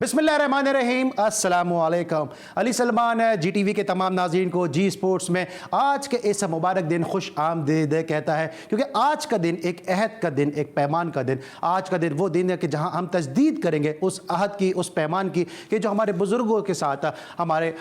बिस्मिल्लाहिर्रहमानिर्रहीम, अस्सलामुअलैकुम। अली सलमान GTV के तमाम नाज़रीन को जी स्पोर्ट्स में आज के इस मुबारक दिन खुश आमदीद कहता है, क्योंकि आज का दिन एक अहद का दिन, एक पैमान का दिन। आज का दिन वो दिन है कि जहां हम तजदीद करेंगे उस अहद की, उस पैमान की कि जो हमारे बुजुर्गों के साथ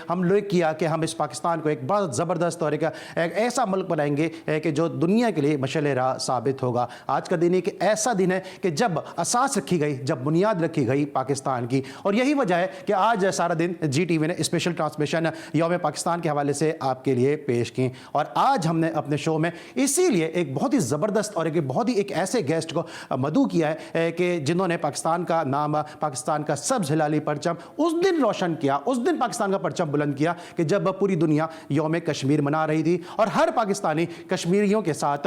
हम लोग किया कि हम इस पाकिस्तान को एक बहुत ज़बरदस्त और एक ऐसा मुल्क बनाएंगे कि जो दुनिया के लिए मशाल राह साबित होगा। आज का दिन एक ऐसा दिन है कि जब असास रखी गई, जब बुनियाद रखी गई पाकिस्तान की, और यही वजह है कि आज सारा दिन GTV ने स्पेशल ट्रांसमिशन यौम पाकिस्तान के हवाले से आपके लिए पेश की। और आज हमने अपने शो में इसीलिए एक बहुत ही ज़बरदस्त और एक बहुत ही एक ऐसे गेस्ट को मदऊ किया है कि जिन्होंने पाकिस्तान का नाम, पाकिस्तान का सब्ज़ हिलाली परचम उस दिन रोशन किया, उस दिन पाकिस्तान का परचम बुलंद किया कि जब पूरी दुनिया यौम कश्मीर मना रही थी और हर पाकिस्तानी कश्मीरियों के साथ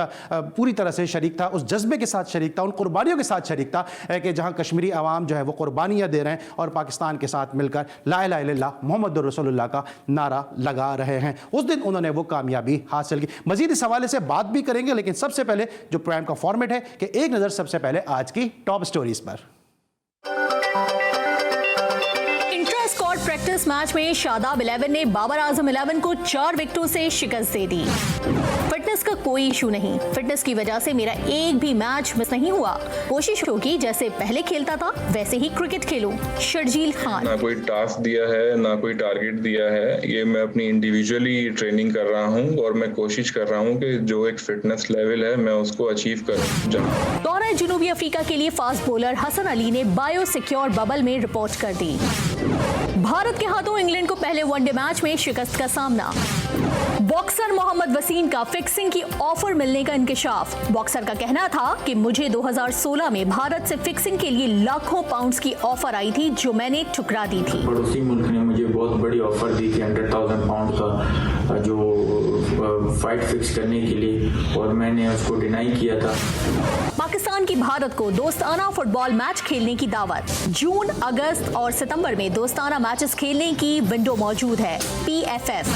पूरी तरह से शरीक था, उस जज्बे के साथ शरीक था, उन कुर्बानियों के साथ शरीक था कि जहाँ कश्मीरी अवाम जो है वो कुर्बानियाँ दे रहे हैं और पाकिस्तान के साथ मिलकर ला इलाहा इल्लल्लाह मुहम्मदुर रसूलुल्लाह का नारा लगा रहे हैं। उस दिन उन्होंने वो कामयाबी हासिल की। मजीद इस हवाले से बात भी करेंगे, लेकिन सबसे पहले जो प्रोग्राम का फॉर्मेट है कि एक नज़र सबसे पहले आज की टॉप स्टोरीज पर। प्रैक्टिस मैच में शादाब 11 ने बाबर आजम 11 को 4 विकेटों से शिकस्त दे दी। फिटनेस का कोई इशू नहीं, फिटनेस की वजह से मेरा एक भी मैच मिस नहीं हुआ। कोशिश होगी जैसे पहले खेलता था वैसे ही क्रिकेट खेलूं। शर्जील खान। ना कोई टास्क दिया है, ना कोई टारगेट दिया है, ये मैं अपनी इंडिविजुअली ट्रेनिंग कर रहा हूँ और मैं कोशिश कर रहा हूँ कि जो एक फिटनेस लेवल है मैं उसको अचीव करूँ। दौरा जनूबी अफ्रीका के लिए फास्ट बॉलर हसन अली ने बायो सिक्योर बबल में रिपोर्ट कर दी। भारत के हाथों इंग्लैंड को पहले वनडे मैच में शिकस्त का सामना। बॉक्सर मोहम्मद वसीम का फिक्सिंग की ऑफर मिलने का इंकिशाफ। बॉक्सर का कहना था कि मुझे 2016 में भारत से फिक्सिंग के लिए लाखों पाउंड्स की ऑफर आई थी जो मैंने ठुकरा दी थी। पड़ोसी मुल्क ने मुझे बहुत बड़ी ऑफर दी थी 100,000 पाउंड का, जो फाइट फिक्स करने के लिए, और मैंने उसको डिनाई किया था। पाकिस्तान की भारत को दोस्ताना फुटबॉल मैच खेलने की दावत। जून, अगस्त और सितंबर में दोस्ताना मैचेस खेलने की विंडो मौजूद है। PFF।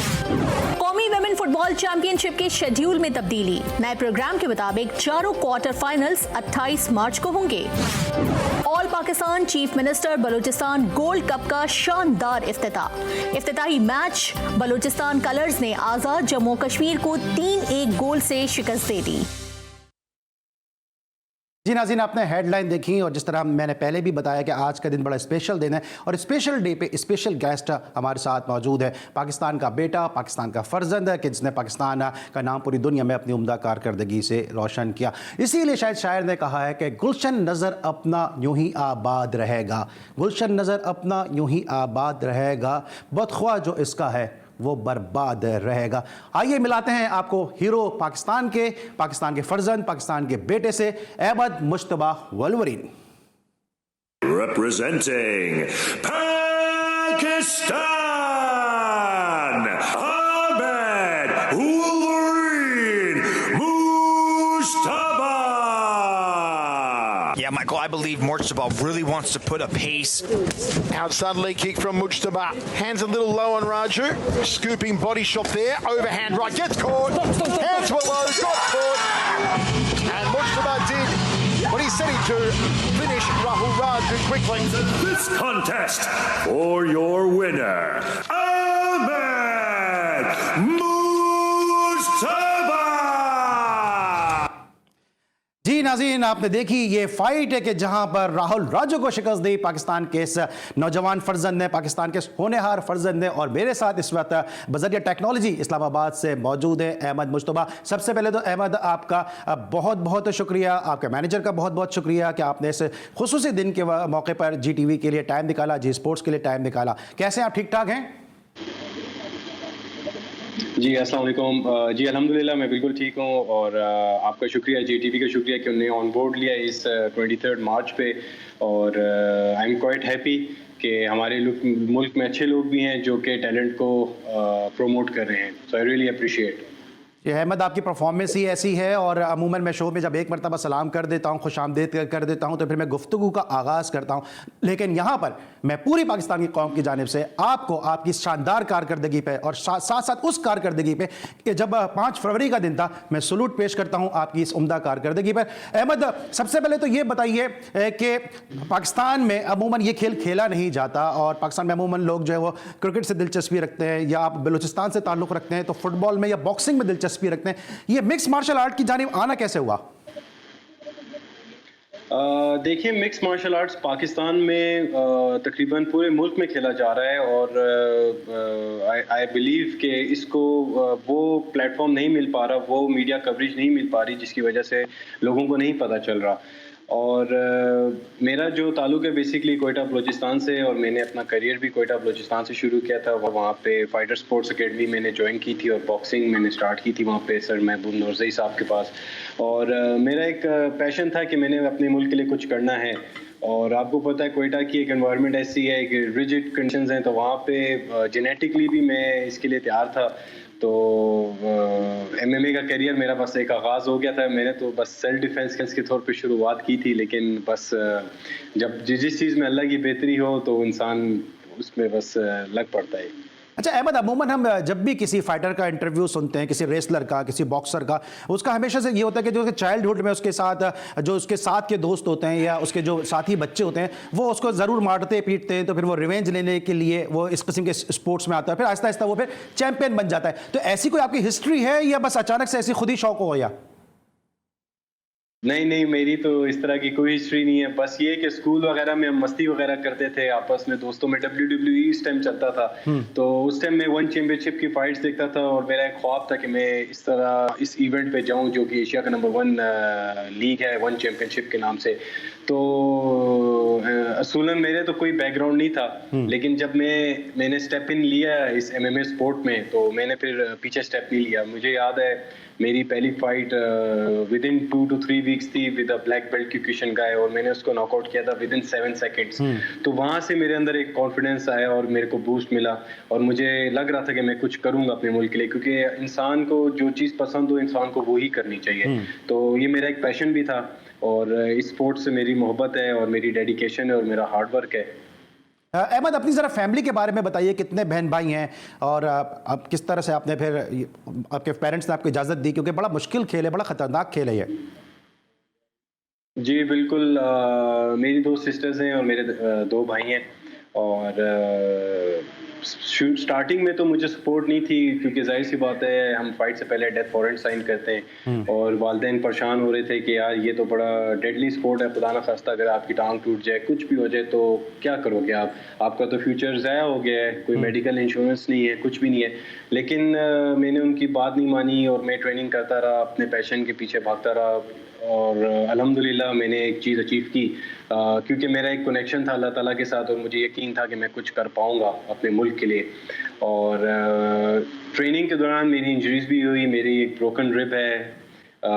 कौमी वुमेन फुटबॉल चैंपियनशिप के शेड्यूल में तब्दीली। नए प्रोग्राम के मुताबिक चारों क्वार्टर फाइनल्स 28 मार्च को होंगे। All Pakistan chief minister Balochistan gold cup का शानदार इफ्तिताही मैच। बलूचिस्तान कलर्स ने आजाद जम्मू कश्मीर को 3-1 गोल से शिकस्त दे दी। जी नाज़रीन, आपने हेडलाइन देखी और जिस तरह मैंने पहले भी बताया कि आज का दिन बड़ा स्पेशल दिन है और स्पेशल डे पे स्पेशल गेस्ट हमारे साथ मौजूद है। पाकिस्तान का बेटा, पाकिस्तान का फर्जंद है कि जिसने पाकिस्तान का नाम पूरी दुनिया में अपनी उम्दा कारकर्दगी से रोशन किया। इसीलिए शायद शायर ने कहा है कि गुलशन नज़र अपना यूं ही आबाद रहेगा, गुलशन नज़र अपना यूं ही आबाद रहेगा, बदख्वाह जो इसका है वो बर्बाद रहेगा। आइए मिलाते हैं आपको हीरो पाकिस्तान के फर्जंद, पाकिस्तान के बेटे से, Ahmad Mushtaba वल्वरीन। Representing Pakistan, Ahmed Wolverine Mushtaba. Yeah, Michael, I believe Mujtaba really wants to put a pace. Outside leg kick from Mujtaba. Hands a little low on Raju. Scooping body shot there. Overhand right. Gets caught. Hands were low. Got caught. And Mujtaba did what he said he'd do. Finish Rahul Raju quickly. This contest for your winner, Ahmed Mushtaba. जी नाज़रीन, आपने देखी ये fight है कि जहां पर राहुल राजू को शिकस्त दी पाकिस्तान के इस नौजवान फर्जंद ने, पाकिस्तान के होनहार फर्जंद ने। और मेरे साथ इस वक्त बज़रिया टेक्नोलॉजी इस्लामाबाद से मौजूद है अहमद मुश्तबा। सबसे पहले तो अहमद, आपका बहुत बहुत शुक्रिया, आपके मैनेजर का बहुत बहुत शुक्रिया कि आपने इस खुसूसी दिन के मौके पर GTV के लिए टाइम निकाला, जी स्पोर्ट्स के लिए टाइम निकाला। कैसे आप ठीक ठाक हैं? जी अस्सलाम वालेकुम। जी अल्हम्दुलिल्लाह मैं बिल्कुल ठीक हूँ और आपका शुक्रिया, GTV का शुक्रिया कि उन्हें ऑन बोर्ड लिया इस 23 मार्च पे। और आई एम क्वाइट हैप्पी कि हमारे मुल्क में अच्छे लोग भी हैं जो कि टैलेंट को प्रमोट कर रहे हैं। सो आई रियली अप्रिशिएट। ये अहमद, आपकी परफॉर्मेंस ही ऐसी है और अमूमन मैं शो में जब एक मरतबा सलाम कर देता हूँ, खुशामदीद कर देता हूँ, तो फिर मैं गुफ्तगू का आगाज़ करता हूँ। लेकिन यहाँ पर मैं पूरी पाकिस्तान की कौम की जानिब से आपको आपकी शानदार कारकर्दगी पे और साथ साथ उस कारकर्दगी पे कि जब 5 फरवरी का दिन था, मैं सलूट पेश करता हूँ आपकी इस उम्दा कारकर्दगी पर। अहमद, सबसे पहले तो ये बताइए कि पाकिस्तान में अमूमन ये खेल खेला नहीं जाता और पाकिस्तान में अमूमन लोग जो है वो क्रिकेट से दिलचस्पी रखते हैं, या आप बलूचिस्तान से ताल्लुक़ रखते हैं तो फुटबॉल में या बॉक्सिंग में दिलचस्पी रखते हैं। ये मिक्स मार्शल आर्ट की जानिब आना कैसे हुआ? देखिए, मिक्स मार्शल आर्ट्स पाकिस्तान में तकरीबन पूरे मुल्क में खेला जा रहा है और आई बिलीव कि इसको वो प्लेटफॉर्म नहीं मिल पा रहा, वो मीडिया कवरेज नहीं मिल पा रही, जिसकी वजह से लोगों को नहीं पता चल रहा। और मेरा जो ताल्लुक़ है बेसिकली कोयटा बलूचिस्तान से, और मैंने अपना करियर भी कोयटा बलूचिस्तान से शुरू किया था। वहाँ पे फाइटर स्पोर्ट्स एकेडमी मैंने ज्वाइन की थी और बॉक्सिंग मैंने स्टार्ट की थी वहाँ पे सर महबूब नूरजई साहब के पास। और मेरा एक पैशन था कि मैंने अपने मुल्क के लिए कुछ करना है। और आपको पता है कोयटा की एक एनवायरनमेंट ऐसी है कि रिजिड कंडीशंस हैं, तो वहाँ पे जेनेटिकली भी मैं इसके लिए तैयार था। तो MMA का करियर मेरा बस एक आगाज़ हो गया था। मैंने तो बस सेल्फ डिफेंस स्किल्स के तौर पे शुरुआत की थी, लेकिन बस जब जिस चीज़ में अल्लाह की बेहतरी हो तो इंसान उसमें बस लग पड़ता है। अच्छा अहमद, अमूमन हम जब भी किसी फाइटर का इंटरव्यू सुनते हैं, किसी रेसलर का, किसी बॉक्सर का, उसका हमेशा से ये होता है कि जो चाइल्डहुड में उसके साथ के दोस्त होते हैं या उसके जो साथी बच्चे होते हैं वो उसको ज़रूर मारते पीटते हैं, तो फिर वो रिवेंज लेने के लिए वो इस किस्म के स्पोर्ट्स में आता है, फिर आहिस्ता आहिस्ता वो फिर चैंपियन बन जाता है। तो ऐसी कोई आपकी हिस्ट्री है या बस अचानक से ऐसी खुद ही शौक हो गया? नहीं, मेरी तो इस तरह की कोई हिस्ट्री नहीं है। बस ये कि स्कूल वगैरह में हम मस्ती वगैरह करते थे आपस में दोस्तों में। WWE इस टाइम चलता था, तो उस टाइम मैं वन चैंपियनशिप की फाइट्स देखता था और मेरा एक ख्वाब था कि मैं इस तरह इस इवेंट पे जाऊं जो कि एशिया का नंबर 1 लीग है, वन चैंपियनशिप के नाम से। तो असूलन मेरे तो कोई बैकग्राउंड नहीं था, लेकिन जब मैंने स्टेप इन लिया इस MMA स्पोर्ट में, तो मैंने फिर पीछे स्टेप नहीं लिया। मुझे याद है मेरी पहली fight with in 2 to 3 weeks थी विद अ ब्लैक बेल्ट क्यूकिशन गाय, और मैंने उसको नॉकआउट किया था विद इन 7 सेकंड्स। तो वहां से मेरे अंदर एक कॉन्फिडेंस आया और मेरे को बूस्ट मिला, और मुझे लग रहा था कि मैं कुछ करूंगा अपने मुल्क के लिए, क्योंकि इंसान को जो चीज़ पसंद हो इंसान को वो ही करनी चाहिए। तो ये मेरा एक पैशन भी था, और इस स्पोर्ट से मेरी मोहब्बत है और मेरी डेडिकेशन है और मेरा हार्ड वर्क है। अहमद, अपनी ज़रा फैमिली के बारे में बताइए, कितने बहन भाई हैं और आप किस तरह से आपने फिर आपके पेरेंट्स ने आपको इजाज़त दी, क्योंकि बड़ा मुश्किल खेल है, बड़ा ख़तरनाक खेल है ये। जी बिल्कुल, मेरी 2 सिस्टर्स हैं और मेरे 2 भाई हैं। और स्टार्टिंग में तो मुझे सपोर्ट नहीं थी, क्योंकि जाहिर सी बात है हम फाइट से पहले डेथ वारंट साइन करते हैं, और वालिदैन परेशान हो रहे थे कि यार ये तो बड़ा डेडली स्पोर्ट है, खुदा ना खास्ता अगर आपकी टांग टूट जाए, कुछ भी हो जाए तो क्या करोगे आप, आपका तो फ्यूचर ज़ाया हो गया है, कोई मेडिकल इंश्योरेंस नहीं है, कुछ भी नहीं है। लेकिन मैंने उनकी बात नहीं मानी और मैं ट्रेनिंग करता रहा, अपने पैशन के पीछे भागता रहा, और अल्हम्दुलिल्लाह मैंने एक चीज़ अचीव की, क्योंकि मेरा एक कनेक्शन था अल्लाह ताला के साथ, और मुझे यकीन था कि मैं कुछ कर पाऊंगा अपने मुल्क के लिए। और ट्रेनिंग के दौरान मेरी इंजरीज भी हुई, मेरी एक ब्रोकन रिब है,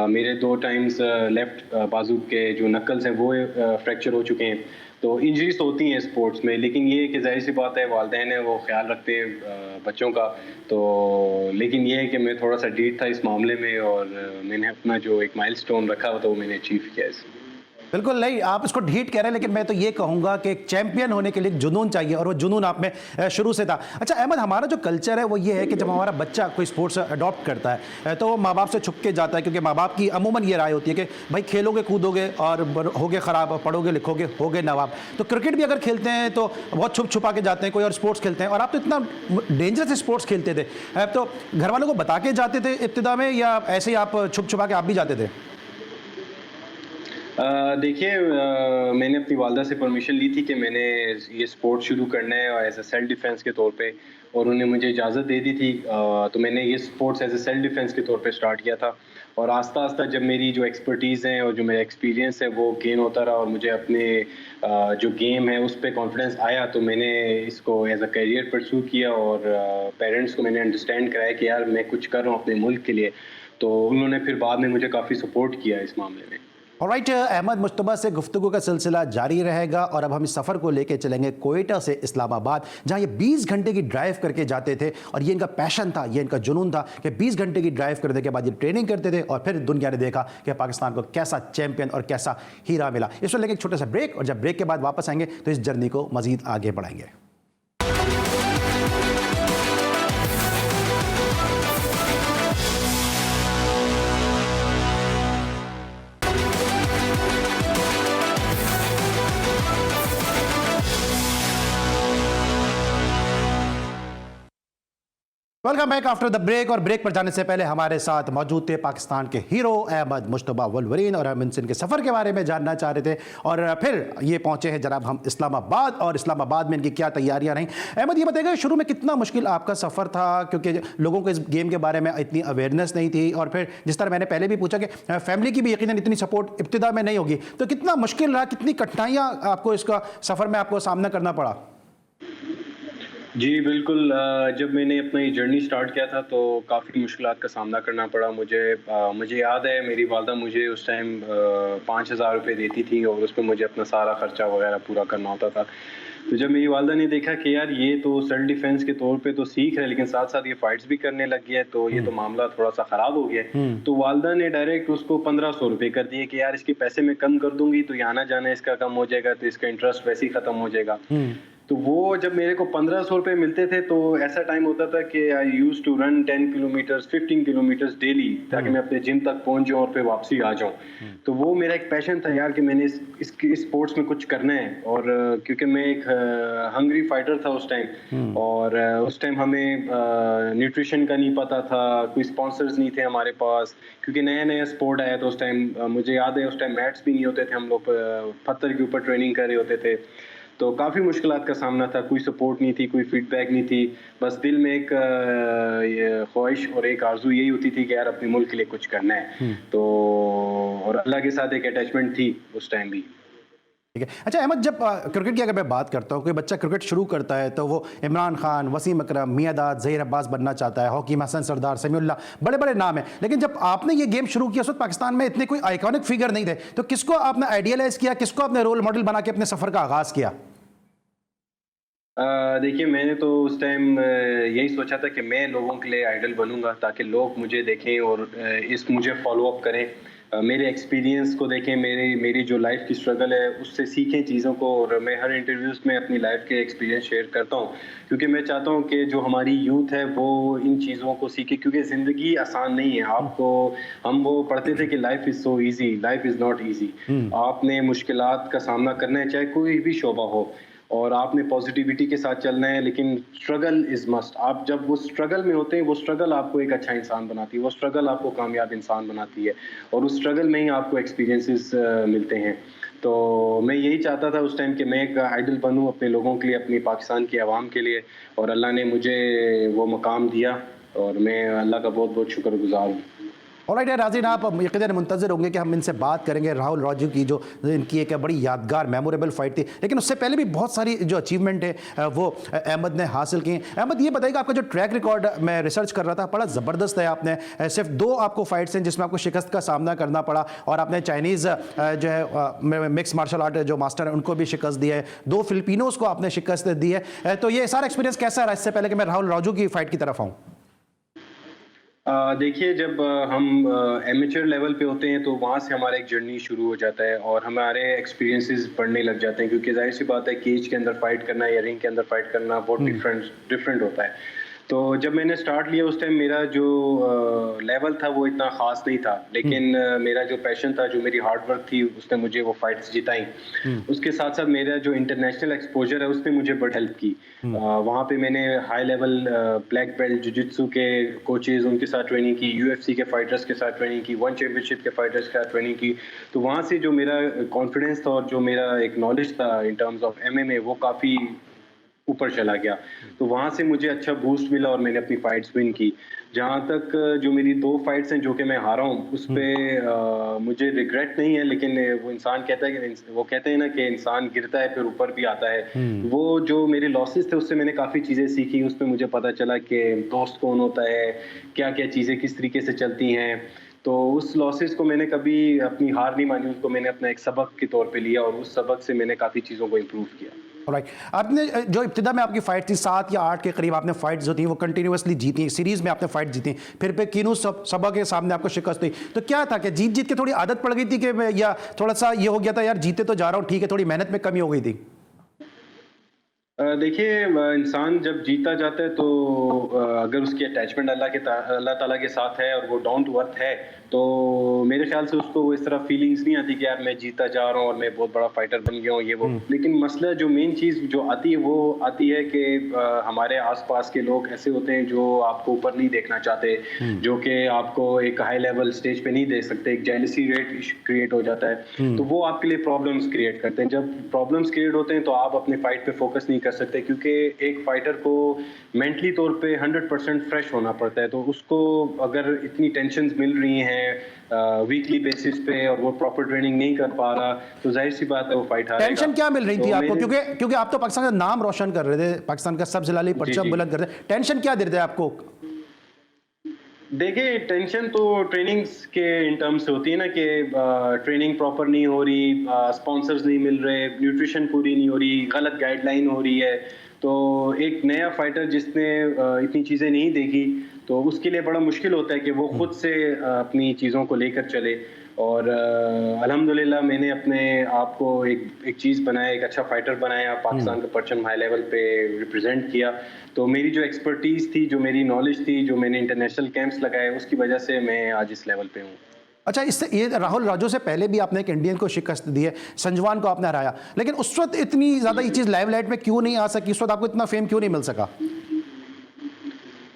मेरे 2 टाइम्स लेफ्ट बाजू के जो नकल्स हैं वो फ्रैक्चर हो चुके हैं। तो इंजरीज तो होती हैं स्पोर्ट्स में, लेकिन ये कि जाहिर सी बात है वालिदैन है वो ख्याल रखते हैं बच्चों का। तो लेकिन ये है कि मैं थोड़ा सा डीट था इस मामले में, और मैंने अपना जो एक माइलस्टोन रखा हुआ था वो मैंने अचीव किया इसमें। बिल्कुल नहीं, आप इसको ढीठ कह रहे हैं, लेकिन मैं तो ये कहूँगा कि एक चैंपियन होने के लिए एक जुनून चाहिए, और वो जुनून आप में शुरू से था। अच्छा अहमद, हमारा जो कल्चर है वो ये है कि जब हमारा बच्चा कोई स्पोर्ट्स अडॉप्ट करता है तो वो माँ बाप से छुप के जाता है, क्योंकि माँ बाप की अमूमन ये राय होती है कि भाई खेलोगे कूदोगे और होगे ख़राब, पढ़ोगे लिखोगे होगे नवाब। तो क्रिकेट भी अगर खेलते हैं तो बहुत छुप छुपा के जाते हैं, कोई और स्पोर्ट्स खेलते हैं, और आप तो इतना डेंजरस स्पोर्ट्स खेलते थे, तो घर वालों को बता के जाते थे इब्तिदा में, या ऐसे ही आप छुप छुपा के आप भी जाते थे? देखिए, मैंने अपनी वालदा से परमिशन ली थी कि मैंने ये स्पोर्ट शुरू करना है और एज ए सेल्फ डिफेंस के तौर पे, और उन्हें मुझे इजाज़त दे दी थी। तो मैंने ये sports as a self defence के तौर पे स्टार्ट किया था, और आस्ता आस्ता जब मेरी जो एक्सपर्टीज़ है और जो मेरा एक्सपीरियंस है वो गेन होता रहा, और मुझे अपने जो गेम है उस पर कॉन्फिडेंस आया, तो मैंने इसको एज अ करियर परस्यू किया, और पेरेंट्स को मैंने अंडरस्टैंड कराया कि यार मैं कुछ कर रहा हूँ अपने मुल्क के लिए। तो उन्होंने फिर बाद में मुझे काफ़ी सपोर्ट किया इस मामले में। ऑलराइट, अहमद मुश्तबा से गुफ्तगू का सिलसिला जारी रहेगा और अब हम इस सफ़र को लेकर चलेंगे कोयटा से इस्लामाबाद, जहां ये 20 घंटे की ड्राइव करके जाते थे और ये इनका पैशन था, ये इनका जुनून था कि 20 घंटे की ड्राइव करने के बाद ये ट्रेनिंग करते थे और फिर दुनिया ने देखा कि पाकिस्तान को कैसा चैंपियन और कैसा हीरा मिला। इस पर लेकर एक छोटा सा ब्रेक, और जब ब्रेक के बाद वापस आएंगे तो इस जर्नी को मजीद आगे बढ़ाएंगे। Welcome back after the break. और ब्रेक पर जाने से पहले हमारे साथ मौजूद थे पाकिस्तान के हीरो अहमद मुश्तबा वुल्वरीन, और हम इनसे इनके सफ़र के बारे में जानना चाह रहे थे। और फिर ये पहुंचे हैं जनाब हम इस्लामाबाद, और इस्लामाबाद में इनकी क्या तैयारियां रहीं। अहमद, ये बताइएगा शुरू में कितना मुश्किल आपका सफ़र था, क्योंकि लोगों को इस गेम के बारे में इतनी अवेयरनेस नहीं थी, और फिर जिस तरह मैंने पहले भी पूछा कि फैमिली की भी यकीनन इतनी सपोर्ट इब्तिदा में नहीं होगी, तो कितना मुश्किल रहा, कितनी कठिनाइयाँ आपको इसका सफ़र में आपको सामना करना पड़ा? जी बिल्कुल, जब मैंने अपना ये जर्नी स्टार्ट किया था तो काफ़ी मुश्किलात का सामना करना पड़ा मुझे याद है मेरी वालदा मुझे उस टाइम 5,000 रुपये देती थी और उस पर मुझे अपना सारा ख़र्चा वगैरह पूरा करना होता था। तो जब मेरी वालदा ने देखा कि यार ये तो सेल्फ डिफेंस के तौर पे तो सीख रहा है, लेकिन साथ साथ ये फाइट्स भी करने लग गया है, तो ये तो मामला थोड़ा सा ख़राब हो गया है। तो वालदा ने डायरेक्ट उसको 1,500 रुपये कर दिए कि यार इसके पैसे मैं कम कर दूंगी तो ये आना जाना इसका कम हो जाएगा, तो इसका इंटरेस्ट वैसे ही ख़त्म हो जाएगा। तो वो जब मेरे को 1,500 रुपये मिलते थे तो ऐसा टाइम होता था कि I used to run 10 kilometres 15 kilometres daily, ताकि मैं अपने जिम तक पहुंच जाऊं और फिर वापसी आ जाऊं। तो वो मेरा एक पैशन था यार कि मैंने इस स्पोर्ट्स में कुछ करना है। और क्योंकि मैं एक हंग्री फाइटर था उस टाइम, और उस टाइम हमें न्यूट्रिशन का नहीं पता था, कोई स्पॉन्सर्स नहीं थे हमारे पास, क्योंकि नया नया स्पोर्ट आया। तो उस टाइम मुझे याद है उस टाइम मैट्स भी नहीं होते थे, हम लोग पत्थर के ऊपर ट्रेनिंग कर रहे होते थे। तो काफ़ी मुश्किलात का सामना था, कोई सपोर्ट नहीं थी, कोई फीडबैक नहीं थी। बस दिल में एक ख्वाहिश और एक आरजू यही होती थी कि यार अपने मुल्क के लिए कुछ करना है। तो और अल्लाह के साथ एक अटैचमेंट थी उस टाइम भी। ठीक है। अच्छा अहमद, जब क्रिकेट की अगर मैं बात करता हूँ, कोई बच्चा क्रिकेट शुरू करता है तो वो इमरान खान, वसीम अकरम, मियादाद, ज़हीर अब्बास बनना चाहता है, हकीम हसन सरदार, समीउल्लाह, बड़े बड़े नाम हैं। लेकिन जब आपने ये गेम शुरू किया उस वक्त पाकिस्तान में इतने कोई आइकॉनिक फिगर नहीं थे, तो किसको आपने आइडियलाइज किया, किसको आपने रोल मॉडल बना के अपने सफ़र का आगाज़ किया? देखिए मैंने तो उस टाइम यही सोचा था कि मैं लोगों के लिए आइडल बनूंगा, ताकि लोग मुझे देखें और मुझे फॉलो अप करें, मेरे एक्सपीरियंस को देखें, मेरी जो लाइफ की स्ट्रगल है उससे सीखें चीज़ों को। और मैं हर इंटरव्यूज़ में अपनी लाइफ के एक्सपीरियंस शेयर करता हूँ, क्योंकि मैं चाहता हूँ कि जो हमारी यूथ है वो इन चीज़ों को सीखे, क्योंकि ज़िंदगी आसान नहीं है। हम वो पढ़ते थे कि life is so easy, life is not easy. आपने मुश्किलात का सामना करना है, चाहे कोई भी शोबा हो, और आपने पॉजिटिविटी के साथ चलना है, लेकिन स्ट्रगल इज़ मस्ट। आप जब वो स्ट्रगल में होते हैं, वो स्ट्रगल आपको एक अच्छा इंसान बनाती है, वो स्ट्रगल आपको कामयाब इंसान बनाती है, और उस स्ट्रगल में ही आपको एक्सपीरियंसेस मिलते हैं। तो मैं यही चाहता था उस टाइम कि मैं एक आइडल बनूं अपने लोगों के लिए, अपनी पाकिस्तान की आवाम के लिए, और अल्लाह ने मुझे वो मकाम दिया और मैं अल्लाह का बहुत बहुत शुक्रगुजार हूँ। ऑलराइट नाज़रीन, आप यकीनन मुंतज़िर होंगे कि हम इनसे बात करेंगे राहुल राजू की, जो इनकी एक बड़ी यादगार मेमोरेबल फाइट थी। लेकिन उससे पहले भी बहुत सारी जो अचीवमेंट है वो अहमद ने हासिल की। अहमद, ये बताइएगा आपका जो ट्रैक रिकॉर्ड मैं रिसर्च कर रहा था बड़ा ज़बरदस्त है। आपने सिर्फ 2 आपको फाइट्स हैं जिसमें आपको शिकस्त का सामना करना पड़ा, और आपने चाइनीज़ जो है मिक्स मार्शल आर्ट जो मास्टर हैं उनको भी शिकस्त दी है, 2 फिलिपिनोज़ को आपने शिकस्त दी है। तो ये सारा एक्सपीरियंस कैसा रहा, इससे पहले कि मैं राहुल राजू की फ़ाइट की तरफ आऊँ? देखिए जब हम एमेचर लेवल पे होते हैं तो वहाँ से हमारा एक जर्नी शुरू हो जाता है और हमारे एक्सपीरियंसेस बढ़ने लग जाते हैं, क्योंकि जाहिर सी बात है केज के अंदर फाइट करना या रिंग के अंदर फाइट करना बहुत डिफरेंट होता है। तो जब मैंने स्टार्ट लिया उस टाइम मेरा जो लेवल था वो इतना ख़ास नहीं था, लेकिन मेरा जो पैशन था, जो मेरी हार्ड वर्क थी, उसने मुझे वो फाइट्स जिताई। उसके साथ साथ मेरा जो इंटरनेशनल एक्सपोजर है उसने मुझे बड़ी हेल्प की। वहाँ पे मैंने high level black belt jujitsu के कोचेज़ उनके साथ ट्रेनिंग की, UFC के फाइटर्स के साथ ट्रेनिंग की, वन चैम्पियनशिप के फाइटर्स के साथ ट्रेनिंग की। तो वहाँ से जो मेरा कॉन्फिडेंस था और जो मेरा एक नॉलेज था इन टर्म्स ऑफ MMA वो काफ़ी ऊपर चला गया। तो वहाँ से मुझे अच्छा बूस्ट मिला और मैंने अपनी फाइट्स विन की। जहाँ तक जो मेरी 2 फाइट्स हैं जो कि मैं हारा हूँ उस पर मुझे रिग्रेट नहीं है, लेकिन वो इंसान कहता है कि वो कहते हैं ना कि इंसान गिरता है फिर ऊपर भी आता है। वो जो मेरे लॉसेस थे उससे मैंने काफ़ी चीज़ें सीखी। उसमें मुझे पता चला कि दोस्त कौन होता है, क्या क्या चीज़ें किस तरीके से चलती हैं। तो उस लॉसेस को मैंने कभी अपनी हार नहीं मानी, उसको मैंने अपना एक सबक के तौर पे लिया और उस सबक से मैंने काफ़ी चीज़ों को इम्प्रूव किया। राइट, आपने जो इब्तिदा में आपकी फाइट थी 7 या 8 के करीब आपने फाइट जो थी वो कंटिन्यूसली जीती, सीरीज में आपने फाइट जीती, फिर पे कीनू सबा के सामने आपको शिकस्त हुई, तो क्या था कि जीत के थोड़ी आदत पड़ गई थी कि या थोड़ा सा ये हो गया था यार जीते तो जा रहा हूँ ठीक है, थोड़ी मेहनत में कमी हो गई थी? देखिए, इंसान जब जीता जाता है तो अगर उसकी अटैचमेंट अल्लाह ताला के साथ है और वो डाउन टू अर्थ है, तो मेरे ख्याल से उसको वो इस तरह फीलिंग्स नहीं आती कि यार मैं जीता जा रहा हूँ और मैं बहुत बड़ा फाइटर बन गया हूँ ये वो। लेकिन मसला जो मेन चीज़ जो आती है वो आती है कि हमारे आसपास के लोग ऐसे होते हैं जो आपको ऊपर नहीं देखना चाहते, जो कि आपको एक हाई लेवल स्टेज पे नहीं देख सकते, एक जेलसी रेट क्रिएट हो जाता है, तो वो आपके लिए प्रॉब्लम्स क्रिएट करते हैं। जब प्रॉब्लम्स क्रिएट होते हैं तो आप अपने फाइट पे फोकस नहीं कर सकते, क्योंकि एक फाइटर को मेंटली तौर पे 100% फ्रेश होना पड़ता है। तो उसको अगर इतनी टेंशन्स मिल रही हैं वीकली बेसिस पे और वो प्रॉपर ट्रेनिंग नहीं कर पा रहा, तो जाहिर सी बात है वो फाइट हारेगा। टेंशन क्या मिल रही थी तो आपको, क्योंकि आप तो पाकिस्तान का नाम रोशन कर रहे थे, पाकिस्तान का सब जिलाली परचम बुलंद कर रहे थे, टेंशन क्या दे रहे थे आपको? देखिए, टेंशन तो ट्रेनिंग्स के इन टर्म्स से होती है ना कि ट्रेनिंग प्रॉपर नहीं हो रही, स्पॉन्सर्स नहीं मिल रहे, न्यूट्रिशन पूरी नहीं हो रही, गलत गाइडलाइन हो रही है। तो एक नया फाइटर जिसने इतनी चीज़ें नहीं देखी, तो उसके लिए बड़ा मुश्किल होता है कि वो खुद से अपनी चीज़ों को लेकर चले। और अल्हम्दुलिल्लाह मैंने अपने आप को एक चीज़ बनाया, एक अच्छा फाइटर बनाया, पाकिस्तान का परचम हाई लेवल पे रिप्रेजेंट किया। तो मेरी जो एक्सपर्टीज़ थी, जो मेरी नॉलेज थी, जो मैंने इंटरनेशनल कैंप्स लगाए, उसकी वजह से मैं आज इस लेवल पे हूँ। अच्छा, इससे ये राहुल राजो से पहले भी आपने एक इंडियन को शिकस्त दी है, संजवान को आपने हराया, लेकिन उस वक्त इतनी ज़्यादा ये चीज़ लाइमलाइट में क्यों नहीं आ सकी, उस वक्त आपको इतना फेम क्यों नहीं मिल सका?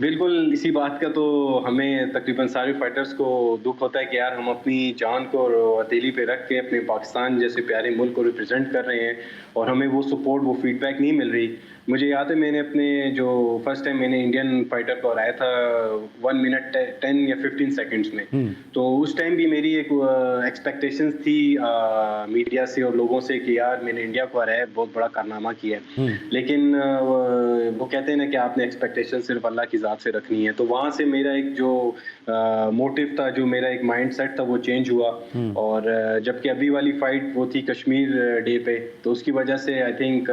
बिल्कुल, इसी बात का तो हमें तकरीबन सारे फाइटर्स को दुख होता है कि यार हम अपनी जान को हथेली पे रख के अपने पाकिस्तान जैसे प्यारे मुल्क को रिप्रेजेंट कर रहे हैं और हमें वो सपोर्ट, वो फीडबैक नहीं मिल रही। मुझे याद है मैंने अपने जो फर्स्ट टाइम मैंने इंडियन फाइटर को हराया था 1 मिनट 10 या 15 सेकंड्स में, तो उस टाइम भी मेरी एक एक्सपेक्टेशंस थी मीडिया से और लोगों से कि यार मैंने इंडिया को हराया, बहुत बड़ा कारनामा किया है। लेकिन वो कहते हैं ना कि आपने एक्सपेक्टेशन सिर्फ अल्लाह की ज़ात से रखनी है। तो वहाँ से मेरा एक जो मोटिव था, जो मेरा एक माइंड सेट था, वो चेंज हुआ। और जबकि अभी वाली फाइट वो थी कश्मीर डे पे, तो उसकी वजह से आई थिंक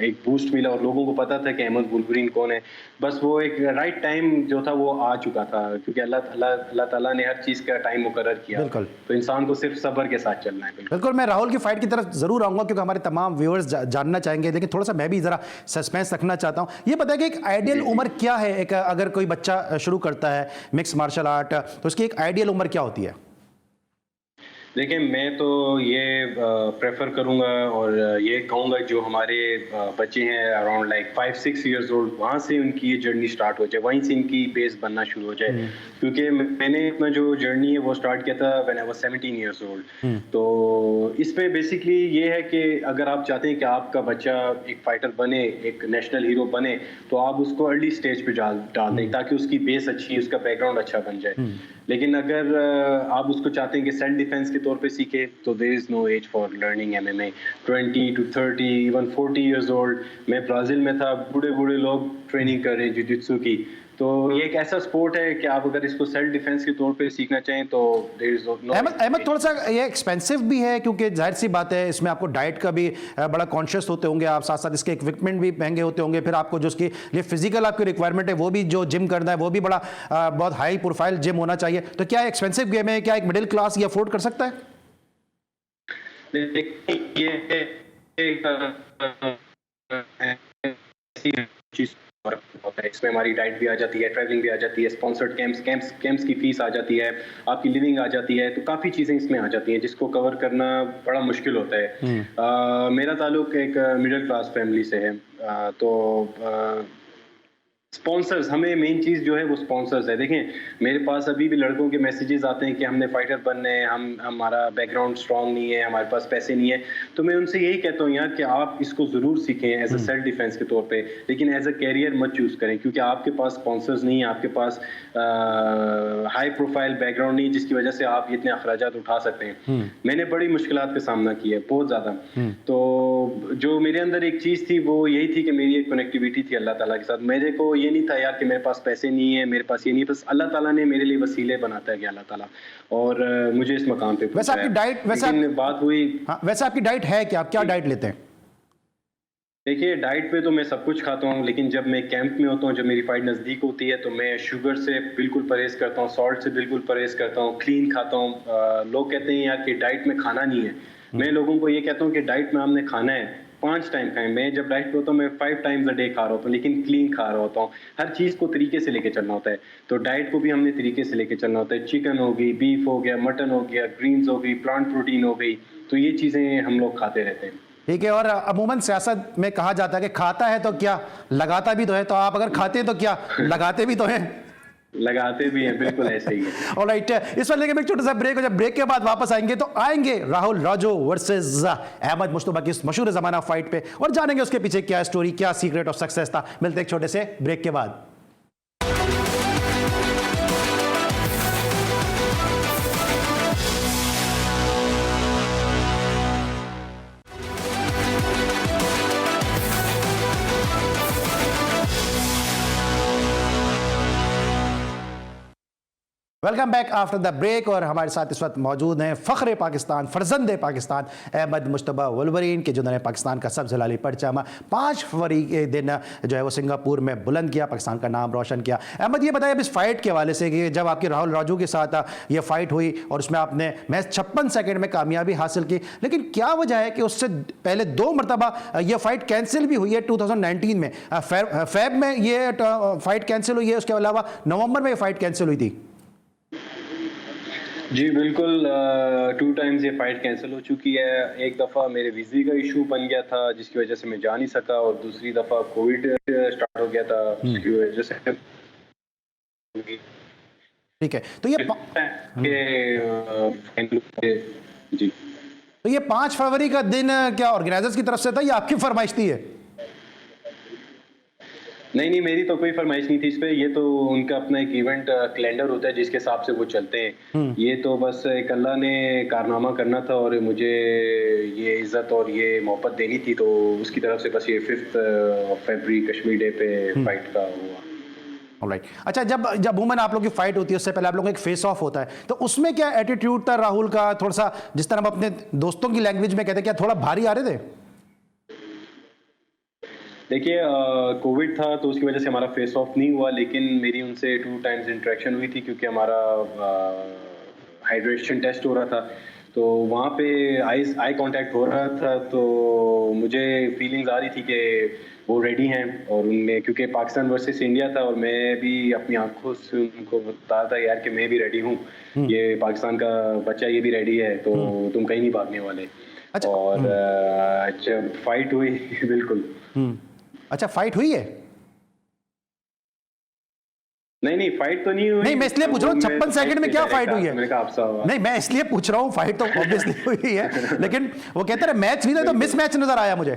एक बूस्ट मिला और लोगों को पता था कि अहमद बुलबुरीन कौन है। बस वो एक राइट टाइम जो था वो आ चुका था, क्योंकि अल्लाह ताला ने हर चीज़ का टाइम मुकर्रर किया। तो इंसान को सिर्फ सब्र के साथ चलना है। बिल्कुल, मैं राहुल की फाइट की तरफ जरूर आऊंगा क्योंकि हमारे तमाम व्यूअर्स जानना चाहेंगे, लेकिन थोड़ा सा मैं भी जरा सस्पेंस रखना चाहता हूँ। ये बताइए कि एक आइडियल उम्र क्या है, एक अगर कोई बच्चा शुरू करता है मिक्स मार्शल आर्ट, तो उसकी एक आइडियल उम्र क्या होती है? देखिए, मैं तो ये प्रेफर करूंगा और ये कहूंगा जो हमारे बच्चे हैं अराउंड लाइक 5-6 इयर्स ओल्ड, वहाँ से उनकी ये जर्नी स्टार्ट हो जाए, वहीं से इनकी बेस बनना शुरू हो जाए। क्योंकि मैंने अपना जो जर्नी है वो स्टार्ट किया था when I was 17 years old. तो इसमें बेसिकली ये है कि अगर आप चाहते हैं कि आपका बच्चा एक फाइटर बने, एक नेशनल हीरो बने, तो आप उसको अर्ली स्टेज पे डाल दें ताकि उसकी बेस अच्छी, उसका बैकग्राउंड अच्छा बन जाए। लेकिन अगर आप उसको चाहते हैं कि सेल्फ डिफेंस के तौर पे सीखे, तो there is no age for learning MMA. 20 to 30 even 40 years old, मैं ब्राज़ील में था, बूढ़े लोग ट्रेनिंग कर रहे हैं जिजित्सु की। तो ये एक ऐसा स्पोर्ट है कि आप अगर इसको सेल्फ डिफेंस के तौर पे सीखना चाहें तो देयर इज नो। अहमद, थोड़ा सा ये एक्सपेंसिव भी है क्योंकि जाहिर सी बात है इसमें आपको डाइट का भी बड़ा कॉन्शियस होते होंगे आप, साथ साथ इसके इक्विपमेंट भी महंगे होते होंगे, फिर आपको जो उसकी लिए फिजिकल आपकी रिक्वायरमेंट है वो भी, जो जिम करना है वो भी बड़ा बहुत हाई प्रोफाइल जिम होना चाहिए। तो क्या एक्सपेंसिव गेम है, क्या एक मिडिल क्लास ये अफोर्ड कर सकता है? इसमें हमारी डाइट भी आ जाती है, ट्रैवलिंग भी आ जाती है, स्पॉन्सर्ड कैंप्स की फीस आ जाती है, आपकी लिविंग आ जाती है, तो काफ़ी चीज़ें इसमें आ जाती हैं जिसको कवर करना बड़ा मुश्किल होता है। मेरा ताल्लुक एक मिडिल क्लास फैमिली से है, तो स्पॉन्सर्स, हमें मेन चीज़ जो है वो स्पॉन्सर्स है। देखें, मेरे पास अभी भी लड़कों के मैसेजेस आते हैं कि हमने फाइटर बनना है, हमारा बैकग्राउंड स्ट्रांग नहीं है, हमारे पास पैसे नहीं है। तो मैं उनसे यही कहता हूँ यार कि आप इसको ज़रूर सीखें एज अ सेल्फ डिफेंस के तौर पे, लेकिन एज अ कैरियर मत चूज़ करें, क्योंकि आपके पास स्पॉन्सर्स नहीं है, आपके पास हाई प्रोफाइल बैकग्राउंड नहीं जिसकी वजह से आप इतने अखराजात उठा सकते हैं। मैंने बड़ी मुश्किलात का सामना किया है, बहुत ज़्यादा। तो जो मेरे अंदर एक चीज़ थी वो यही थी कि मेरी एक कनेक्टिविटी थी अल्लाह ताला के साथ। मेरे को ये नहीं था यार कि मेरे पास पैसे नहीं है, मेरे पास ये नहीं, बस अल्लाह ताला ने मेरे लिए वसीले बनाता है कि अल्लाह ताला, और मुझे इस मकाम पे वैसे आपकी डाइट बात हुई। हाँ, वैसे आपकी डाइट है क्या, आप क्या डाइट लेते हैं? देखिए डाइट पे तो मैं सब कुछ खाता हूँ, लेकिन जब मैं कैंप में होता हूँ, जब मेरी फाइट नज़दीक होती है, तो मैं शुगर से बिल्कुल परहेज़ करता हूँ, सॉल्ट से बिल्कुल परहेज़ करता हूँ, क्लीन खाता हूँ। लोग कहते हैं यार कि डाइट में खाना नहीं है, मैं लोगों को ये कहता हूँ कि डाइट में आपने खाना है, 5 टाइम खाएं। मैं जब डाइट पे होता हूँ मैं 5 टाइम्स अ डे खा रहा होता हूँ, लेकिन क्लीन खा रहा होता हूँ। हर चीज़ को तरीके से लेके चलना होता है, तो डाइट को भी हमने तरीके से लेके चलना होता है। चिकन हो गई, बीफ हो गया, मटन हो गया, ग्रीन्स हो गई, प्लांट प्रोटीन हो गई, तो ये चीज़ें हम लोग खाते रहते हैं। ठीक है। और अमूमन सियासत में कहा जाता है कि खाता है तो क्या लगाता भी तो है, तो आप अगर खाते हैं तो क्या लगाते भी तो हैं? लगाते भी हैं, बिल्कुल ऐसे ही है। ऑलराइट, इस वाले के एक छोटा सा ब्रेक हो, जब ब्रेक के बाद वापस आएंगे तो आएंगे राहुल राजू वर्सेस अहमद मुश्तबा की इस मशहूर जमाना फाइट पे, और जानेंगे उसके पीछे क्या स्टोरी, क्या सीक्रेट ऑफ सक्सेस था। मिलते हैं एक छोटे से ब्रेक के बाद। Welcome back after the break, और हमारे साथ इस वक्त मौजूद हैं फ़ख्र पाकिस्तान, फर्जंद पाकिस्तान अहमद मुश्तबा वुल्वरीन के, जिन्होंने पाकिस्तान का सब जलाली परचम 5 फरवरी के दिन जो है वो सिंगापुर में बुलंद किया, पाकिस्तान का नाम रोशन किया। अहमद, ये बताइए अब इस फाइट के हवाले से कि जब आपकी राहुल राजू के साथ ये फाइट हुई और उसमें आपने महज 56 सेकंड में कामयाबी हासिल की, लेकिन क्या वजह है कि उससे पहले 2 मरतबा ये फाइट कैंसिल भी हुई है? 2019 में फेब में ये फाइट कैंसिल हुई है, उसके अलावा नवंबर में ये फाइट कैंसिल हुई थी। जी बिल्कुल, 2 टाइम्स ये फाइट कैंसिल हो चुकी है। एक दफ़ा मेरे वीज़े का इशू बन गया था जिसकी वजह से मैं जा नहीं सका, और दूसरी दफ़ा कोविड स्टार्ट हो गया था जिसकी वजह से। ठीक है, तो ये जी, तो ये 5 फरवरी का दिन क्या ऑर्गेनाइजर्स की तरफ से था या आपकी फरमाइश थी? नहीं, मेरी तो कोई फरमाइश नहीं थी इस पे। ये तो उनका अपना एक इवेंट कैलेंडर होता है जिसके हिसाब से वो चलते हैं। ये तो बस एक अल्लाह ने कारनामा करना था और मुझे ये इज्जत और ये मोहब्बत देनी थी, तो उसकी तरफ से बस ये 5 फरवरी कश्मीर डे पे फाइट का हुआ। ऑलराइट, अच्छा, जब वुमेन आप लोग की फाइट होती है उससे पहले आप लोगों का एक फेस ऑफ होता है, तो उसमें क्या एटीट्यूड था राहुल का? थोड़ा सा जिस तरह हम अपने दोस्तों की लैंग्वेज में कहते हैं, क्या थोड़ा भारी आ रहे थे? देखिए कोविड था तो उसकी वजह से हमारा फेस ऑफ नहीं हुआ, लेकिन मेरी उनसे 2 टाइम्स इंटरेक्शन हुई थी क्योंकि हमारा हाइड्रेशन टेस्ट हो रहा था, तो वहाँ पे आई कांटेक्ट हो रहा था, तो मुझे फीलिंग्स आ रही थी कि वो रेडी हैं, और उनमें क्योंकि पाकिस्तान वर्सेस इंडिया था और मैं भी अपनी आंखों से उनको बता था यार कि मैं भी रेडी हूँ, ये पाकिस्तान का बच्चा ये भी रेडी है, तो तुम कहीं नहीं भागने वाले। अच्छा, और जब फाइट हुई बिल्कुल। अच्छा, फाइट हुई है? नहीं फाइट तो नहीं हुई। नहीं, मैं इसलिए पूछ रहा हूँ 56 सेकंड में क्या फाइट हुई है? नहीं, मैं इसलिए पूछ रहा हूँ, फाइट तो ऑब्वियसली हुई है, लेकिन वो कहते रहे मैच नहीं था, तो मिस मैच नजर आया मुझे।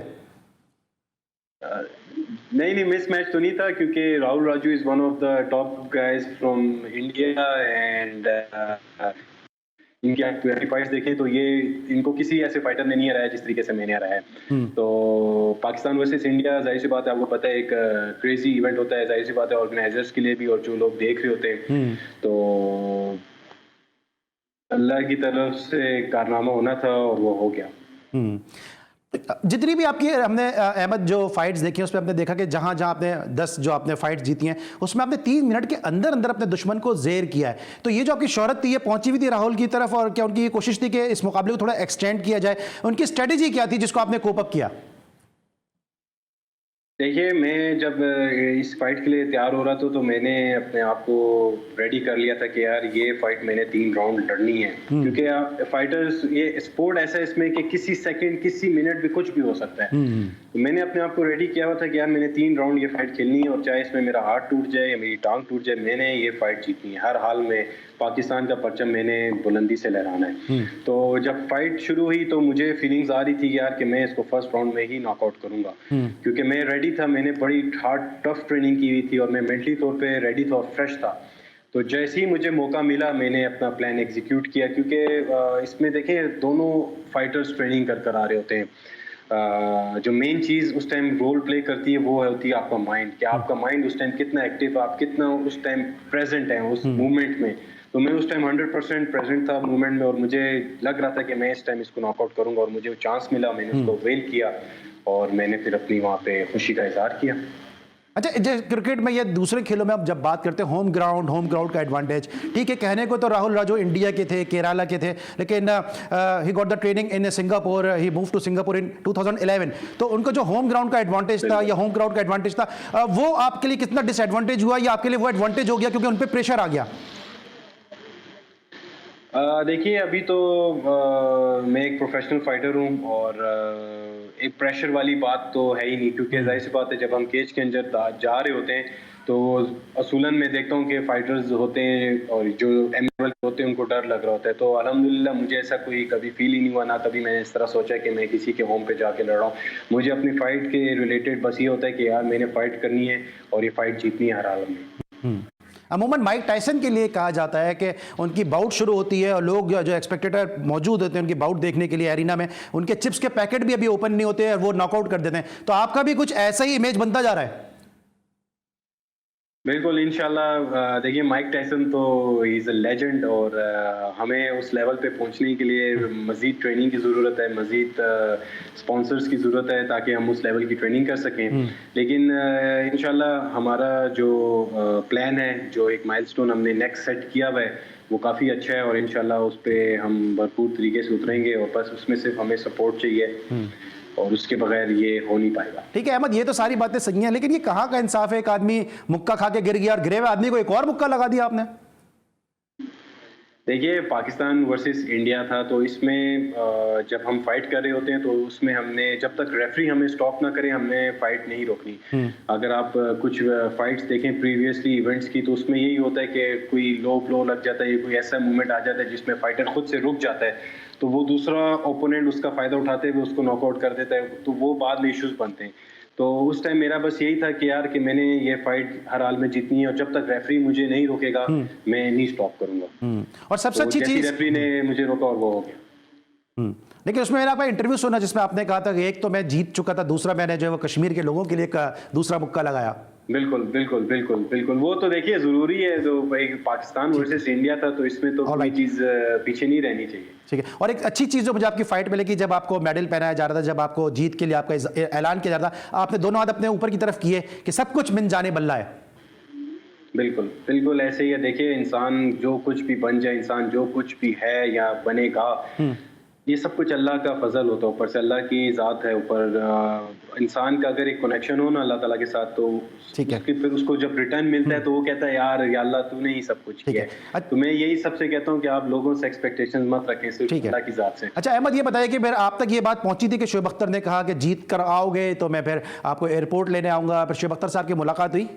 नहीं मिस मैच तो नहीं था, क्योंकि Rahul Raju is one of the top guys from India, and इनकी फाइट्स देखें तो ये इनको किसी ऐसे फाइटर ने नहीं हराया जिस तरीके से मैंने हराया है। तो पाकिस्तान वर्सेस इंडिया, जाहिर सी बात है, आपको पता है एक क्रेजी इवेंट होता है, जाहिर सी बात है ऑर्गेनाइजर्स के लिए भी और जो लोग देख रहे होते हैं, तो अल्लाह की तरफ से कारनामा होना था और वो हो गया। जितनी भी आपकी हमने अहमद जो फाइट्स देखी हैं उसमें आपने देखा कि जहां जहां आपने 10 जो आपने फाइट्स जीती हैं उसमें आपने 3 मिनट के अंदर अंदर अपने दुश्मन को ज़ेर किया है, तो ये जो आपकी शोहरत थी ये पहुंची हुई थी राहुल की तरफ, और क्या उनकी ये कोशिश थी कि इस मुकाबले को थोड़ा एक्सटेंड किया जाए? उनकी स्ट्रेटेजी क्या थी जिसको आपने कोप अप किया? देखिए, मैं जब इस फाइट के लिए तैयार हो रहा था तो मैंने अपने आप को रेडी कर लिया था कि यार ये फाइट मैंने 3 राउंड लड़नी है, क्योंकि फाइटर्स, ये स्पोर्ट ऐसा है इसमें कि किसी सेकंड किसी मिनट भी कुछ भी हो सकता है। तो मैंने अपने आप को रेडी किया हुआ था कि यार मैंने 3 राउंड ये फाइट खेलनी है, और चाहे इसमें मेरा हाथ टूट जाए या मेरी टांग टूट जाए, मैंने ये फाइट जीतनी है। हर हाल में पाकिस्तान का परचम मैंने बुलंदी से लहराना है। तो जब फाइट शुरू हुई तो मुझे फीलिंग्स आ रही थी यार कि मैं इसको फर्स्ट राउंड में ही नॉकआउट करूंगा, क्योंकि मैं रेडी था, मैंने बड़ी हार्ड टफ ट्रेनिंग की हुई थी और मैं मेंटली तौर पे रेडी था और फ्रेश था। तो जैसे ही मुझे मौका मिला मैंने अपना प्लान एग्जीक्यूट किया, क्योंकि इसमें देखें दोनों फाइटर्स ट्रेनिंग कर आ रहे होते हैं, जो मेन चीज़ उस टाइम रोल प्ले करती है वो होती है आपका माइंड, कि आपका माइंड उस टाइम कितना एक्टिव, आप कितना उस टाइम प्रेजेंट हैं उस मूवमेंट में। तो मैं उस टाइम 100% प्रेजेंट था मूवमेंट में, और मुझे लग रहा था कि मैं इस टाइम इसको नॉकआउट करूंगा, और मुझे चांस मिला, मैंने उसको अवेल किया और मैंने फिर अपनी वहाँ पे खुशी का इजहार किया। अच्छा, क्रिकेट में या दूसरे खेलों में आप जब बात करते हैं होम ग्राउंड का एडवांटेज, ठीक है, कहने को तो राहुल राजो इंडिया के थे, केरला के थे, लेकिन he got the training in Singapore, he move to Singapore in 2011। तो उनको जो होम ग्राउंड का एडवांटेज था या होम ग्राउंड का एडवांटेज था, वो आपके लिए कितना डिसएडवांटेज हुआ या आपके लिए वो एडवांटेज हो गया क्योंकि उन पर प्रेशर आ गया? देखिए, अभी तो मैं एक प्रोफेशनल फाइटर हूँ, और एक प्रेशर वाली बात तो है ही नहीं, क्योंकि जाहिर सी बात है जब हम केज के अंदर जा रहे होते हैं तो असूलन मैं देखता हूँ कि फाइटर्स होते हैं और जो एनिमल होते हैं उनको डर लग रहा होता है। तो अल्हम्दुलिल्लाह मुझे ऐसा कोई कभी फील ही नहीं हुआ, ना कभी मैंने इस तरह सोचा कि मैं किसी के होम पे जाके लड़ रहा हूँ। मुझे अपनी फाइट के रिलेटेड बस ये होता है कि यार मैंने फाइट करनी है और ये फाइट जीतनी है हर हाल में। अमूमन माइक टायसन के लिए कहा जाता है कि उनकी बाउट शुरू होती है और लोग जो एक्सपेक्टेटर मौजूद होते हैं उनकी बाउट देखने के लिए एरिना में, उनके चिप्स के पैकेट भी अभी ओपन नहीं होते हैं, वो नॉकआउट कर देते हैं। तो आपका भी कुछ ऐसा ही इमेज बनता जा रहा है? बिल्कुल, इंशाल्लाह। देखिए, माइक टायसन तो ही इज़ अ लेजेंड, और हमें उस लेवल पे पहुंचने के लिए मज़ीद ट्रेनिंग की ज़रूरत है, मज़ीद स्पॉन्सर्स की ज़रूरत है ताकि हम उस लेवल की ट्रेनिंग कर सकें। लेकिन इंशाल्लाह हमारा जो प्लान है, जो एक माइलस्टोन हमने नेक्स्ट सेट किया हुआ है, वो काफ़ी अच्छा है, और इंशाल्लाह उस पर हम भरपूर तरीके से उतरेंगे, और बस उसमें सिर्फ हमें सपोर्ट चाहिए, और उसके बगैर ये हो नहीं पाएगा। ठीक है अहमद, ये तो सारी बातें सही हैं, लेकिन ये कहाँ का इंसाफ है? एक आदमी मुक्का खा के गिर गया और गिरे हुए आदमी को एक और मुक्का लगा दिया आपने। देखिए, पाकिस्तान वर्सेस इंडिया था, तो इसमें जब हम फाइट कर रहे होते हैं तो उसमें हमने, जब तक रेफरी हमें स्टॉप ना करे, हमने फाइट नहीं रोकनी। अगर आप कुछ फाइट्स देखें प्रीवियसली इवेंट्स की, तो उसमें यही होता है कि कोई लो ब्लो लग जाता है, कोई ऐसा मूवमेंट आ जाता है जिसमें फाइटर खुद से रुक जाता है, तो वो दूसरा ओपोनेंट उसका फायदा उठाते हुए उसको नॉकआउट कर देता है, तो वो बाद में इश्यूज बनते हैं। तो उस टाइम मेरा बस यही था कि यार कि मैंने ये फाइट हर हाल में जीतनी है, और जब तक रेफरी मुझे नहीं रोकेगा मैं नहीं स्टॉप करूंगा। और सबसे अच्छी चीज, रेफरी ने मुझे रोका और वो हो गया। लेकिन उसमें मैंने आपका इंटरव्यू सुना जिसमें आपने कहा था कि एक तो मैं जीत चुका था, दूसरा मैंने जो है वो कश्मीर के लोगों के लिए दूसरा मुक्का लगाया। बिल्कुल बिल्कुल बिल्कुल बिल्कुल, वो तो देखिए जरूरी है, तो भाई पाकिस्तान वर्सेस इंडिया था, तो इसमें तो कोई चीज पीछे नहीं रहनी चाहिए। ठीक है, और एक अच्छी चीज जो मुझे आपकी फाइट में लगी, जब आपको मेडल पहनाया जा रहा था, जब आपको जीत के लिए आपका ऐलान किया जा रहा था, आपने दोनों हाथ अपने ऊपर की तरफ किए कि सब कुछ मिन जाने बल्ला है। बिल्कुल बिल्कुल ऐसे ही है। देखिए, इंसान जो कुछ भी बन जाए, इंसान जो कुछ भी है या बनेगा, ये सब कुछ अल्लाह का फजल होता है, ऊपर से अल्लाह की ज़ात है ऊपर। इंसान का अगर एक कनेक्शन हो ना अल्लाह ताला के साथ, तो फिर उसको जब रिटर्न मिलता है तो वो कहता है यार या अल्लाह तूने ही सब कुछ किया है। तो मैं यही सबसे कहता हूँ कि आप लोगों से एक्सपेक्टेशंस मत रखें, सिर्फ अल्लाह की ज़ात से। अच्छा अहमद, ये बताइए कि फिर आप तक ये बात पहुंची थी कि शोएब अख्तर ने कहा कि जीत कर आओगे तो मैं फिर आपको एयरपोर्ट लेने आऊँगा, फिर शोएब अख्तर साहब की मुलाकात हुई?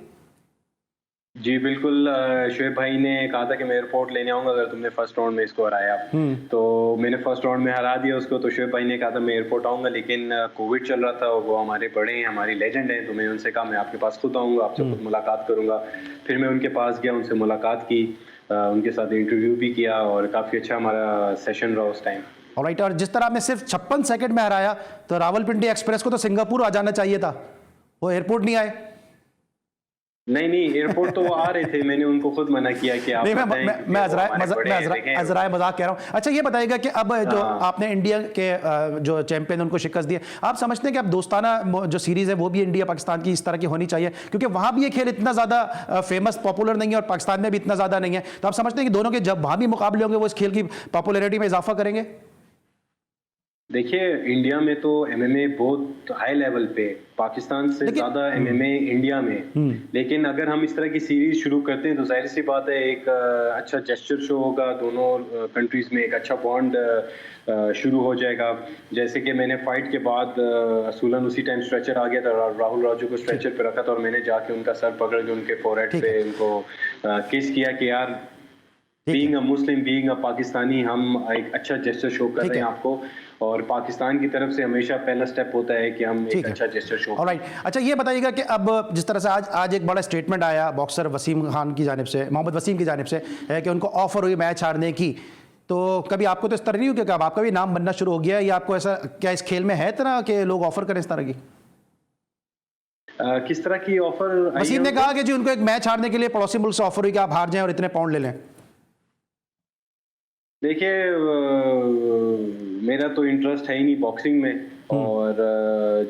जी बिल्कुल, शोएब भाई ने कहा था कि मैं एयरपोर्ट लेने आऊंगा अगर तुमने फर्स्ट राउंड में इसको हराया। तो मैंने फर्स्ट राउंड में हरा दिया उसको, तो शोएब भाई ने कहा था मैं एयरपोर्ट आऊंगा, लेकिन कोविड चल रहा था, वो हमारे बड़े हैं, हमारी लेजेंड हैं, तो मैं उनसे कहा मैं आपके पास खुद आऊंगा, आपसे खुद मुलाकात करूंगा। फिर मैं उनके पास गया, उनसे मुलाकात की, उनके साथ इंटरव्यू भी किया, और काफ़ी अच्छा हमारा सेशन रहा उस टाइम। ऑलराइट, और जिस तरह आपने सिर्फ 56 सेकंड में हराया, तो रावलपिंडी एक्सप्रेस को तो सिंगापुर आ जाना चाहिए था, वो एयरपोर्ट नहीं आए। नहीं, एयरपोर्ट तो वो आ रहे थे, मैंने उनको खुद मना किया कि आप मैं अजराए मजाक कह रहा हूँ। अच्छा ये बताइएगा कि अब जो आपने इंडिया के जो चैंपियन उनको शिकस्त दी है, आप समझते हैं कि अब दोस्ताना जो सीरीज है वो भी इंडिया पाकिस्तान की इस तरह की होनी चाहिए, क्योंकि वहां भी ये खेल इतना ज्यादा फेमस पॉपुलर नहीं है और पाकिस्तान में भी इतना ज्यादा नहीं है, तो आप समझते हैं कि दोनों के जब वहां भी मुकाबले होंगे वो इस खेल की पॉपुलैरिटी में इजाफा करेंगे? देखिए, इंडिया में तो एमएमए बहुत हाई लेवल पे, पाकिस्तान से ज्यादा एमएमए इंडिया में। लेकिन अगर हम इस तरह की सीरीज शुरू करते हैं तो जाहिर सी बात है एक अच्छा जेस्चर शो होगा, दोनों कंट्रीज में एक अच्छा बॉन्ड शुरू हो जाएगा। जैसे कि मैंने फाइट के बाद असूलन उसी टाइम स्ट्रेचर आ गया था, राहुल राजू को स्ट्रेचर पे रखा था, और मैंने जाके उनका सर पकड़ के उनके फोरहेड पे उनको किस किया कि यार being a Muslim, being a Pakistani, हम एक अच्छा जेस्चर शो कर रहे हैं आपको, और पाकिस्तान की तरफ से हमेशा पहला स्टेप होता है कि हम एक अच्छा जेस्चर शो। ऑलराइट, अच्छा ये बताइएगा कि अब जिस तरह से आज एक बड़ा स्टेटमेंट आया बॉक्सर वसीम खान की जानिब से, मोहम्मद वसीम की जानिब से, है कि उनको ऑफर हुई मैच हारने की, तो कभी आपको तो इस तरह नहीं हो कि अब आपका भी नाम बनना शुरू हो गया है, या आपको ऐसा क्या इस खेल में है तरह के लोग ऑफर करें इस तरह की? किस तरह की ऑफर? वसीम ने कहा कि जी उनको एक मैच हारने के लिए पड़ोसी मुल्क से ऑफर हुई कि आप हार जाएं और इतने पाउंड ले लें। देखिए, मेरा तो इंटरेस्ट है ही नहीं बॉक्सिंग में, और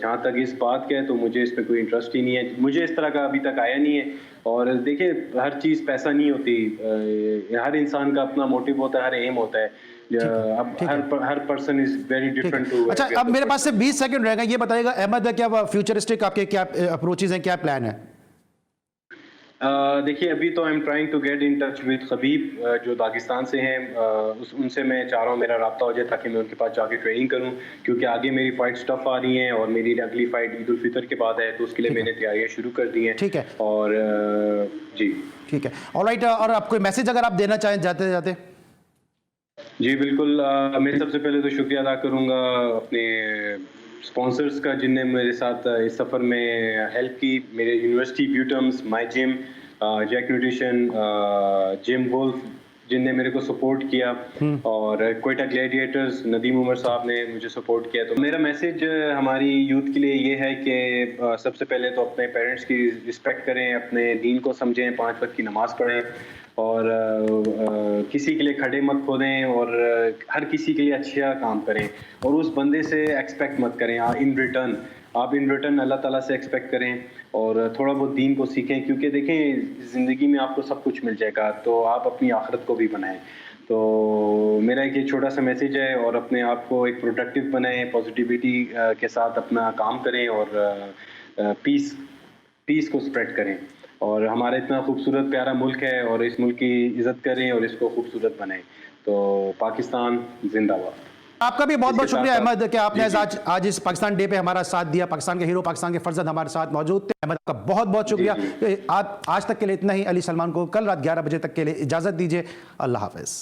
जहाँ तक इस बात का है तो मुझे इसमें कोई इंटरेस्ट ही नहीं है, मुझे इस तरह का अभी तक आया नहीं है। और देखिए, हर चीज़ पैसा नहीं होती, हर इंसान का अपना मोटिव होता है, हर एम होता है। अब हर person is very different too. अच्छा, अब मेरे पास से 20 सेकंड रहेगा, ये बताइएगा अहमद, क्या फ्यूचरिस्टिक आपके क्या अप्रोचेज हैं, क्या प्लान है? देखिए, अभी तो I am trying to get in touch with Khabib, जो दागिस्तान से हैं। उनसे मैं चाह रहा हूँ मेरा राब्ता हो जाए ताकि मैं उनके पास जाके ट्रेनिंग करूँ, क्योंकि आगे मेरी फाइट स्टफ आ रही हैं और मेरी अगली फाइट ईद उल फितर के बाद है, तो उसके लिए मैंने तैयारियां शुरू कर दी हैं। ठीक है। और जी ठीक है, ऑलराइट। और आप कोई मैसेज अगर आप देना चाहें जाते जाते? जी बिल्कुल, मैं सबसे पहले तो शुक्रिया अदा करूँगा अपने स्पॉन्सर्स का, जिनने मेरे साथ इस सफ़र में हेल्प की। मेरे university BUITEMS, my gym, Jack nutrition, gym wolf, जिनने मेरे को सपोर्ट किया, और कोयटा ग्लैडिएटर्स, नदीम उमर साहब ने मुझे सपोर्ट किया। तो मेरा मैसेज हमारी यूथ के लिए ये है कि सबसे पहले तो अपने पेरेंट्स की रिस्पेक्ट करें, अपने दीन को समझें, 5 वक्त की नमाज़ पढ़ें, और किसी के लिए खड़े मत खोदें, और हर किसी के लिए अच्छा काम करें, और उस बंदे से एक्सपेक्ट मत करें आप इन रिटर्न अल्लाह ताला से एक्सपेक्ट करें, और थोड़ा बहुत दीन को सीखें, क्योंकि देखें ज़िंदगी में आपको सब कुछ मिल जाएगा, तो आप अपनी आखिरत को भी बनाएं। तो मेरा एक ये छोटा सा मैसेज है, और अपने आप को एक प्रोडक्टिव बनाएं, पॉजिटिविटी के साथ अपना काम करें, और पीस को स्प्रेड करें। और हमारा इतना खूबसूरत प्यारा मुल्क है, और इस मुल्क की इज्जत करें और इसको खूबसूरत बनाएं। तो पाकिस्तान जिंदाबाद। आपका भी बहुत बहुत शुक्रिया अहमद कि आपने आज इस पाकिस्तान डे पे हमारा साथ दिया। पाकिस्तान के हीरो, पाकिस्तान के फर्जंद हमारे साथ मौजूद थे। अहमद, आपका बहुत बहुत शुक्रिया। आप आज तक के लिए इतना ही। अली सलमान को कल रात 11 बजे तक के लिए इजाज़त दीजिए। अल्लाह हाफ़िज़।